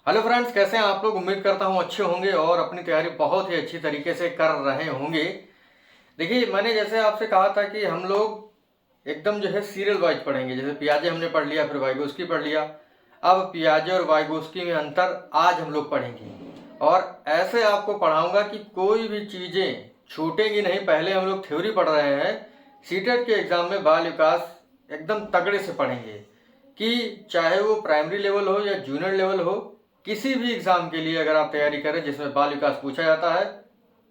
Hello friends, कैसे हैं आप लोग। उम्मीद करता हूँ अच्छे होंगे और अपनी तैयारी बहुत ही अच्छी तरीके से कर रहे होंगे। देखिए, मैंने जैसे आपसे कहा था कि हम लोग एकदम जो है सीरियल वाइज पढ़ेंगे। जैसे पियाजे हमने पढ़ लिया, फिर वाइगोस्की पढ़ लिया। अब पियाजे और वाइगोस्की में अंतर आज हम लोग पढ़ेंगे और ऐसे आपको पढ़ाऊंगा कि कोई भी चीज़ें छूटेंगी नहीं। पहले हम लोग थ्योरी पढ़ रहे हैं, सीटेट के एग्ज़ाम में बाल विकास एकदम तगड़े से पढ़ेंगे कि चाहे वो प्राइमरी लेवल हो या जूनियर लेवल हो, किसी भी एग्ज़ाम के लिए अगर आप तैयारी करें जिसमें बाल विकास पूछा जाता है,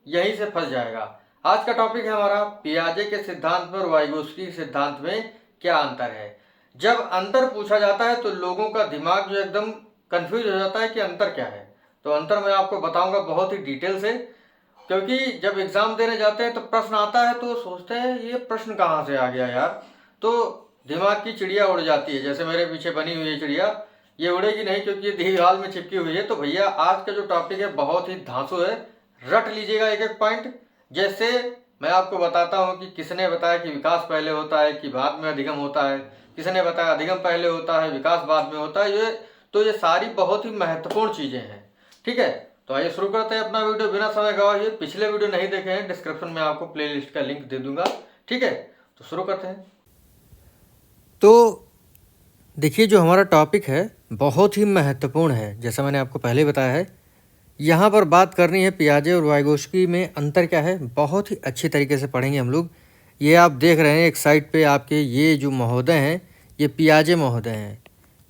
यहीं से फंस जाएगा। आज का टॉपिक है हमारा पियाजे के सिद्धांत में और वाइगोस्की के सिद्धांत में क्या अंतर है। जब अंतर पूछा जाता है तो लोगों का दिमाग जो एकदम कंफ्यूज हो जाता है कि अंतर क्या है। तो अंतर मैं आपको बताऊंगा बहुत ही डिटेल से, क्योंकि जब एग्ज़ाम देने जाते हैं तो प्रश्न आता है तो सोचते हैं ये प्रश्न कहाँ से आ गया यार। तो दिमाग की चिड़िया उड़ जाती है। जैसे मेरे पीछे बनी हुई है चिड़िया, ये उड़ेगी नहीं क्योंकि ये दीवार में चिपकी हुई है। तो भैया आज का जो टॉपिक है बहुत ही धांसू है, रट लीजिएगा एक एक पॉइंट। जैसे मैं आपको बताता हूँ कि किसने बताया कि विकास पहले होता है कि बाद में अधिगम होता है, किसने बताया अधिगम पहले होता है विकास बाद में होता है। ये सारी बहुत ही महत्वपूर्ण चीज़ें हैं। ठीक है, तो आइए शुरू करते हैं अपना वीडियो बिना समय गवाए। पिछले वीडियो नहीं देखे हैं, डिस्क्रिप्शन में आपको प्लेलिस्ट का लिंक दे दूंगा। ठीक है, तो शुरू करते हैं। तो देखिए, जो हमारा टॉपिक है बहुत ही महत्वपूर्ण है। जैसा मैंने आपको पहले बताया है, यहाँ पर बात करनी है पियाजे और वाइगोस्की में अंतर क्या है। बहुत ही अच्छी तरीके से पढ़ेंगे हम लोग। ये आप देख रहे हैं एक साइड पे आपके ये जो महोदय हैं, ये पियाजे महोदय हैं,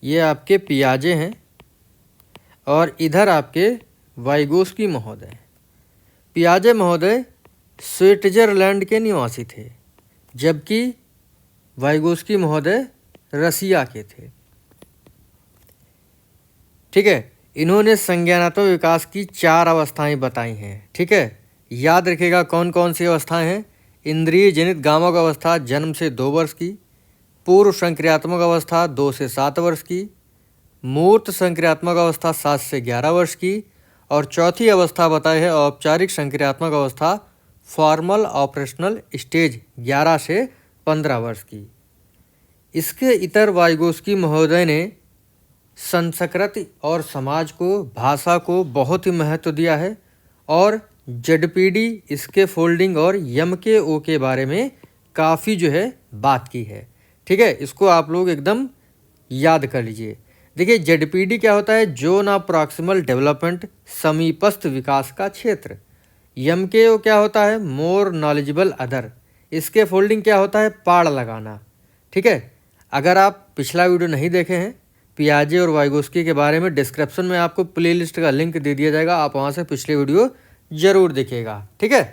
ये आपके पियाजे हैं और इधर आपके वाइगोस्की महोदय हैं। पियाजे महोदय स्विट्जरलैंड के निवासी थे, जबकि वाइगोस्की महोदय रसिया के थे। ठीक है, इन्होंने संज्ञानात्मक विकास की 4 अवस्थाएं बताई हैं। ठीक है, याद रखिएगा कौन कौन सी अवस्थाएं हैं। इंद्रिय जनित गामक अवस्था जन्म से 2 वर्ष की, पूर्व संक्रियात्मक अवस्था 2 से 7 वर्ष की, मूर्त संक्रियात्मक अवस्था 7 से 11 वर्ष की, और चौथी अवस्था बताई है औपचारिक संक्रियात्मक अवस्था फॉर्मल ऑपरेशनल स्टेज 11 से 15 वर्ष की। इसके इतर वाइगोस्की महोदय ने संस्कृति और समाज को, भाषा को बहुत ही महत्व दिया है और जेडपीडी, इसके फोल्डिंग और यम के ओ के बारे में काफ़ी जो है बात की है। ठीक है, इसको आप लोग एकदम याद कर लीजिए। देखिए, जेडपीडी क्या होता है, जोन ऑफ प्रॉक्सिमल डेवलपमेंट, समीपस्थ विकास का क्षेत्र। यम के ओ क्या होता है, मोर नॉलेजेबल अदर, इसके फोल्डिंग क्या होता है, पाड़ लगाना। ठीक है, अगर आप पिछला वीडियो नहीं देखे हैं पियाजे और वाइगोस्की के बारे में, डिस्क्रिप्शन में आपको प्लेलिस्ट का लिंक दे दिया जाएगा, आप वहाँ से पिछले वीडियो जरूर देखिएगा। ठीक है,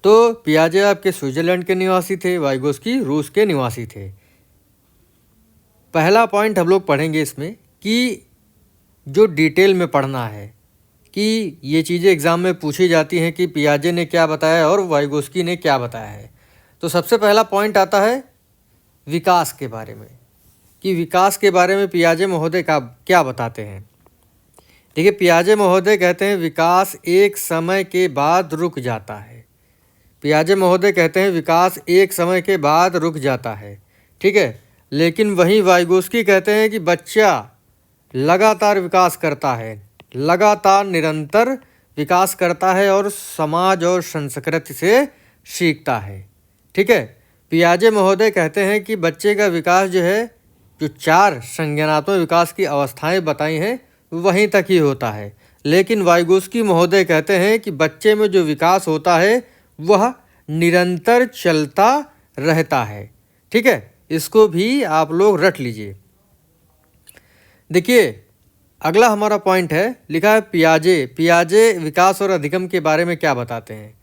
तो पियाजे आपके स्विट्जरलैंड के निवासी थे, वाइगोस्की रूस के निवासी थे। पहला पॉइंट हम लोग पढ़ेंगे इसमें कि जो डिटेल में पढ़ना है कि ये चीज़ें एग्ज़ाम में पूछी जाती हैं कि पियाजे ने क्या बताया और वाइगोस्की ने क्या बताया है। तो सबसे पहला पॉइंट आता है विकास के बारे में, कि विकास के बारे में पियाजे महोदय का क्या बताते हैं। देखिए, पियाजे महोदय कहते हैं विकास एक समय के बाद रुक जाता है। पियाजे महोदय कहते हैं विकास एक समय के बाद रुक जाता है। ठीक है, लेकिन वहीं वाइगोस्की कहते हैं कि बच्चा लगातार विकास करता है, लगातार निरंतर विकास करता है और समाज और संस्कृति से सीखता है। ठीक है, पियाजे महोदय कहते हैं कि बच्चे का विकास जो है, जो 4 संज्ञानात्मक विकास की अवस्थाएं बताई हैं वहीं तक ही होता है। लेकिन वाइगोस्की महोदय कहते हैं कि बच्चे में जो विकास होता है वह निरंतर चलता रहता है। ठीक है, इसको भी आप लोग रट लीजिए। देखिए, अगला हमारा पॉइंट है, लिखा है पियाजे विकास और अधिगम के बारे में क्या बताते हैं।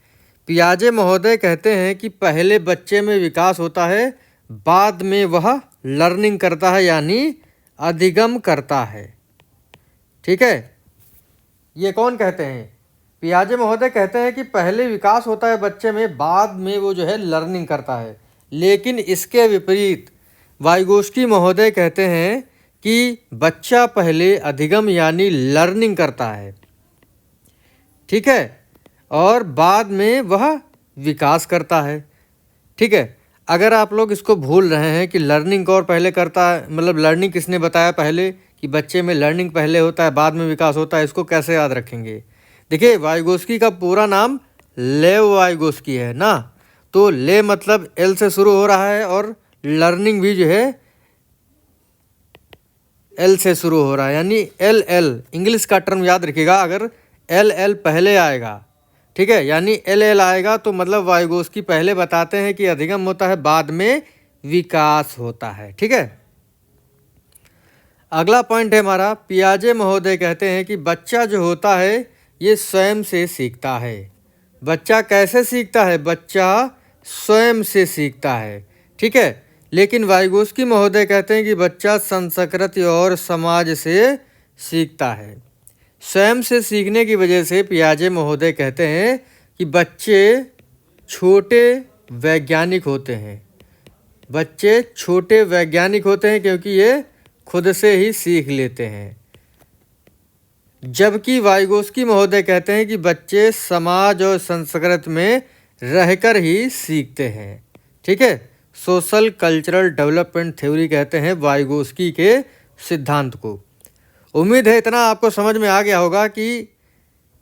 पियाजे महोदय कहते हैं कि पहले बच्चे में विकास होता है, बाद में वह लर्निंग करता है, यानी अधिगम करता है। ठीक है, ये कौन कहते हैं, पियाजे महोदय कहते हैं कि पहले विकास होता है बच्चे में, बाद में वो जो है लर्निंग करता है। लेकिन इसके विपरीत वाइगोस्की महोदय कहते हैं कि बच्चा पहले अधिगम यानी लर्निंग करता है। ठीक है, और बाद में वह विकास करता है। ठीक है, अगर आप लोग इसको भूल रहे हैं कि लर्निंग और पहले करता है, मतलब लर्निंग किसने बताया पहले कि बच्चे में लर्निंग पहले होता है बाद में विकास होता है, इसको कैसे याद रखेंगे। देखिए वाइगोस्की का पूरा नाम लेव वाइगोस्की है ना, तो ले मतलब एल से शुरू हो रहा है और लर्निंग भी जो है एल से शुरू हो रहा है, यानी एल एल इंग्लिश का टर्म याद रखिएगा। अगर एल एल पहले आएगा, ठीक है, यानी एल एल आएगा तो मतलब वाइगोस्की पहले बताते हैं कि अधिगम होता है बाद में विकास होता है। ठीक है, अगला पॉइंट है हमारा, पियाजे महोदय कहते हैं कि बच्चा जो होता है ये स्वयं से सीखता है। बच्चा कैसे सीखता है? बच्चा स्वयं से सीखता है। ठीक है, लेकिन वाइगोस्की महोदय कहते हैं कि बच्चा संस्कृति और समाज से सीखता है। स्वयं से सीखने की वजह से पियाजे महोदय कहते हैं कि बच्चे छोटे वैज्ञानिक होते हैं। बच्चे छोटे वैज्ञानिक होते हैं क्योंकि ये खुद से ही सीख लेते हैं। जबकि वाइगोस्की महोदय कहते हैं कि बच्चे समाज और संस्कृति में रहकर ही सीखते हैं। ठीक है, सोशल कल्चरल डेवलपमेंट थ्योरी कहते हैं वाइगोस्की के सिद्धांत को। उम्मीद है इतना आपको समझ में आ गया होगा कि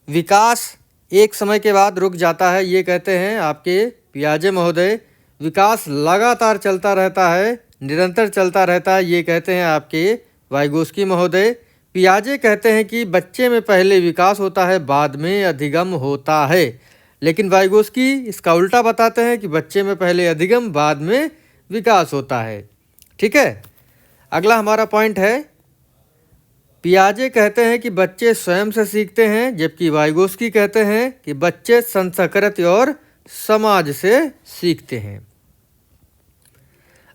विकास एक समय के बाद रुक जाता है, ये कहते हैं आपके पियाजे महोदय। विकास लगातार चलता रहता है, निरंतर चलता रहता है, ये कहते हैं आपके वाइगोस्की महोदय। पियाजे कहते हैं कि बच्चे में पहले विकास होता है बाद में अधिगम होता है, लेकिन वाइगोस्की इसका उल्टा बताते हैं कि बच्चे में पहले अधिगम बाद में विकास होता है। ठीक है, अगला हमारा पॉइंट है, पियाजे कहते हैं कि बच्चे स्वयं से सीखते हैं, जबकि वाइगोस्की कहते हैं कि बच्चे संस्कृति और समाज से सीखते हैं।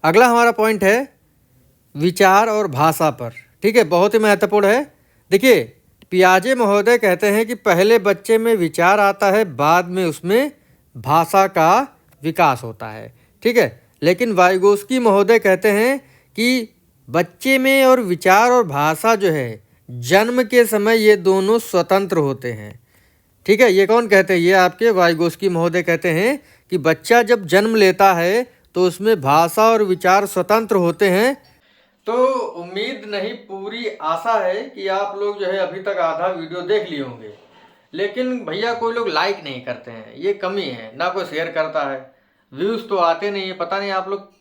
अगला हमारा पॉइंट है विचार और भाषा पर। ठीक है, बहुत ही महत्वपूर्ण है। देखिए पियाजे महोदय कहते हैं कि पहले बच्चे में विचार आता है, बाद में उसमें भाषा का विकास होता है। ठीक है, लेकिन वाइगोस्की महोदय कहते हैं कि बच्चे में और विचार और भाषा जो है जन्म के समय ये दोनों स्वतंत्र होते हैं। ठीक है, ये कौन कहते हैं? ये आपके वाइगोस्की महोदय कहते हैं कि बच्चा जब जन्म लेता है तो उसमें भाषा और विचार स्वतंत्र होते हैं। तो उम्मीद नहीं पूरी आशा है कि आप लोग जो है अभी तक आधा वीडियो देख लिए होंगे, लेकिन भैया कोई लोग लाइक नहीं करते हैं, ये कमी है, ना कोई शेयर करता है, व्यूज़ तो आते नहीं है, पता नहीं आप लोग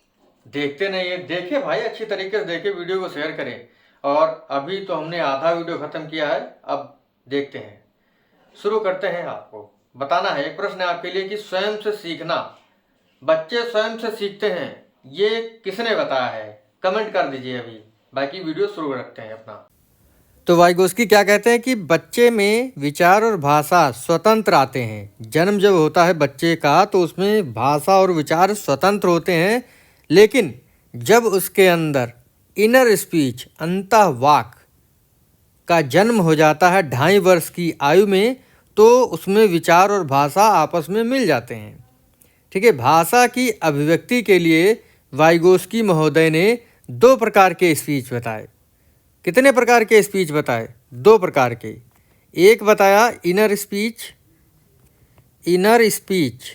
देखते नहीं है। देखे भाई, अच्छी तरीके से देखे, वीडियो को शेयर करें। और अभी तो हमने आधा वीडियो ख़त्म किया है, अब देखते हैं, शुरू करते हैं। आपको बताना है, एक प्रश्न है आपके लिए कि स्वयं से सीखना, बच्चे स्वयं से सीखते हैं, ये किसने बताया है? कमेंट कर दीजिए अभी, बाकी वीडियो शुरू रखते हैं अपना। तो वाइगोस्की क्या कहते हैं कि बच्चे में विचार और भाषा स्वतंत्र आते हैं। जन्म जब होता है बच्चे का तो उसमें भाषा और विचार स्वतंत्र होते हैं, लेकिन जब उसके अंदर इनर स्पीच अंतःवाक का जन्म हो जाता है 2.5 वर्ष की आयु में, तो उसमें विचार और भाषा आपस में मिल जाते हैं। ठीक है, भाषा की अभिव्यक्ति के लिए वाइगोस्की महोदय ने 2 प्रकार के स्पीच बताए। कितने प्रकार के स्पीच बताए? 2 प्रकार के। एक बताया इनर स्पीच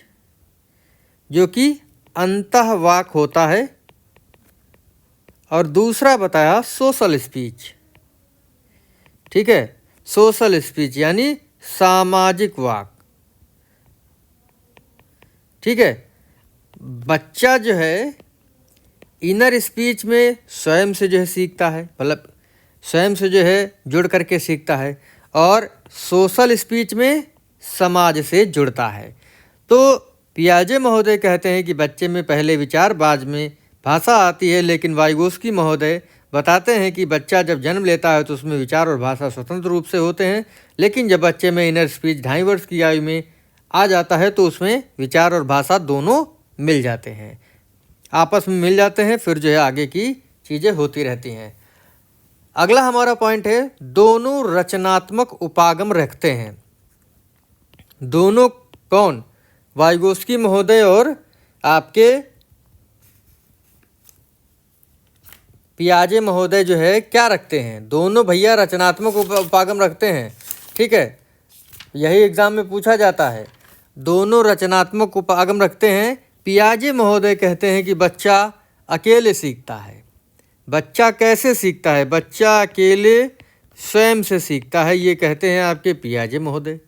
जो कि अंतःवाक होता है, और दूसरा बताया सोशल स्पीच। ठीक है, सोशल स्पीच यानी सामाजिक वाक। ठीक है, बच्चा जो है इनर स्पीच में स्वयं से जो है सीखता है, मतलब स्वयं से जो है जुड़ करके सीखता है, और सोशल स्पीच में समाज से जुड़ता है। तो पियाजे महोदय कहते हैं कि बच्चे में पहले विचार बाद में भाषा आती है, लेकिन वाइगोस्की महोदय बताते हैं कि बच्चा जब जन्म लेता है तो उसमें विचार और भाषा स्वतंत्र रूप से होते हैं, लेकिन जब बच्चे में इनर स्पीच 2.5 वर्ष की आयु में आ जाता है तो उसमें विचार और भाषा दोनों मिल जाते हैं, आपस में मिल जाते हैं, फिर जो है आगे की चीज़ें होती रहती हैं। अगला हमारा पॉइंट है, दोनों रचनात्मक उपागम रखते हैं। दोनों कौन? वाइगोस्की महोदय और आपके पियाजे महोदय जो है क्या रखते हैं? दोनों भैया रचनात्मक उपागम रखते हैं। ठीक है, यही एग्जाम में पूछा जाता है। दोनों रचनात्मक उपागम रखते हैं। पियाजे महोदय कहते हैं कि बच्चा अकेले सीखता है, बच्चा कैसे सीखता है? बच्चा अकेले स्वयं से सीखता है, ये कहते हैं आपके पियाजे महोदय।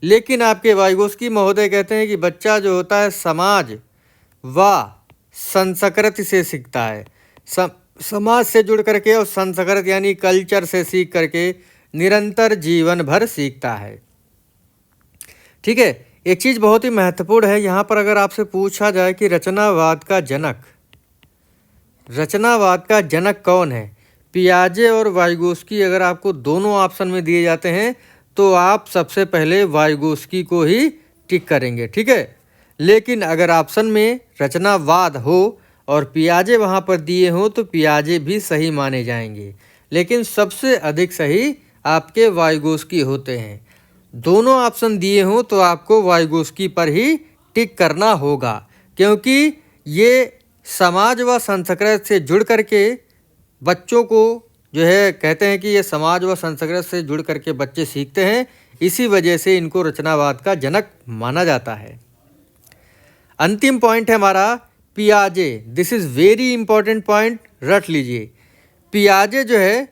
लेकिन आपके वाइगोस्की महोदय कहते हैं कि बच्चा जो होता है समाज व संस्कृति से सीखता है। समाज से जुड़ करके और संस्कृति यानी कल्चर से सीख करके निरंतर जीवन भर सीखता है। ठीक है, एक चीज़ बहुत ही महत्वपूर्ण है यहाँ पर, अगर आपसे पूछा जाए कि रचनावाद का जनक कौन है? पियाजे और वाइगोस्की अगर आपको दोनों ऑप्शन में दिए जाते हैं तो आप सबसे पहले वाइगोस्की को ही टिक करेंगे। ठीक है, लेकिन अगर ऑप्शन में रचनावाद हो और पियाजे वहाँ पर दिए हों तो पियाजे भी सही माने जाएंगे, लेकिन सबसे अधिक सही आपके वाइगोस्की होते हैं। दोनों ऑप्शन दिए हों तो आपको वाइगोस्की पर ही टिक करना होगा, क्योंकि ये समाज व संस्कृति से जुड़ करके बच्चों को जो है कहते हैं कि ये समाज व संस्कृति से जुड़ करके बच्चे सीखते हैं, इसी वजह से इनको रचनावाद का जनक माना जाता है। अंतिम पॉइंट है हमारा पियाजे। This is very important point, रट लीजिए। पियाजे जो है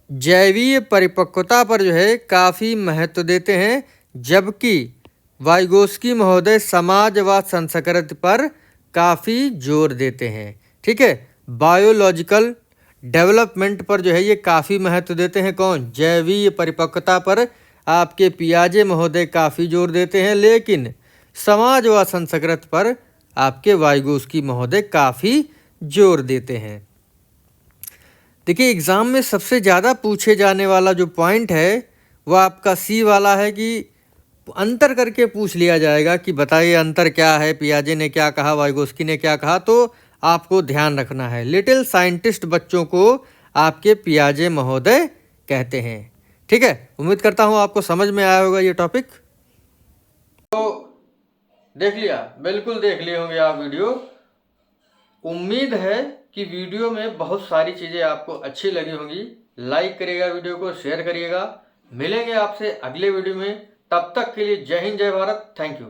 जैवीय परिपक्वता पर जो है काफ़ी महत्व देते हैं, जबकि वाइगोस्की महोदय समाज व संस्कृति पर काफ़ी जोर देते हैं। ठीक है, बायोलॉजिकल डेवलपमेंट पर जो है ये काफ़ी महत्व देते हैं। कौन? जैवीय परिपक्वता पर आपके पियाजे महोदय काफ़ी जोर देते हैं, लेकिन समाज व संस्कृति पर आपके वाइगोस्की महोदय काफ़ी जोर देते हैं। देखिए, एग्ज़ाम में सबसे ज़्यादा पूछे जाने वाला जो पॉइंट है वो आपका सी वाला है कि अंतर करके पूछ लिया जाएगा कि बताइए अंतर क्या है, पियाजे ने क्या कहा, वाइगोस्की ने क्या कहा। तो आपको ध्यान रखना है, लिटिल साइंटिस्ट बच्चों को आपके पियाजे महोदय कहते हैं। ठीक है, उम्मीद करता हूँ आपको समझ में आया होगा ये टॉपिक। तो देख लिया, बिल्कुल देख लिए होंगे आप वीडियो। उम्मीद है कि वीडियो में बहुत सारी चीज़ें आपको अच्छी लगी होंगी। लाइक करिएगा, वीडियो को शेयर करिएगा। मिलेंगे आपसे अगले वीडियो में, तब तक के लिए जय हिंद, जय भारत, थैंक यू।